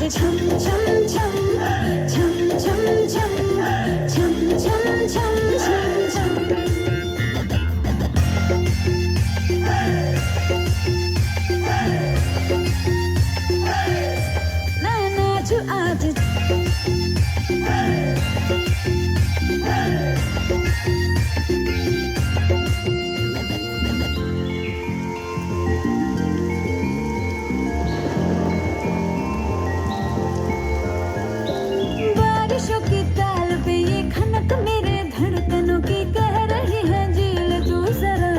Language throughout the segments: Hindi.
आज छम छम छम छम छम छम छम छम छम छम मैं नाचूं आज बारिशों की ताल पे ये खनक मेरे धड़कनों की कह रही है झील तू जरा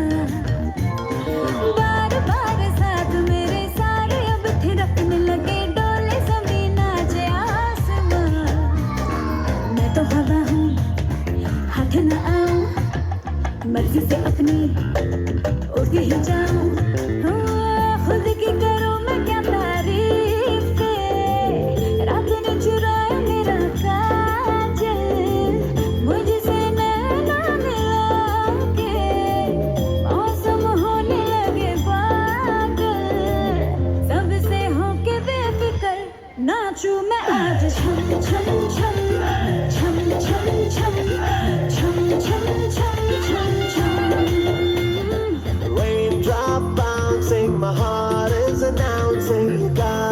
बार बार साथ मेरे सारे अब थिरकने लगे डोले जमीन नाचे आसमां मैं तो हवा हूँ हाथ न आऊं मर्जी से अपनी उड़ ही जाऊं खुद की करूं मैं क्या तारीफ रात ने चुराया मेरा काजल मुझसे नैना मिला के मौसम होने लगे पागल सबसे होके बेफिक्र नाचूं मैं आज छम छम छम छम छम छम छम छम छम छम Raindrop bouncing, my heart is announcing you got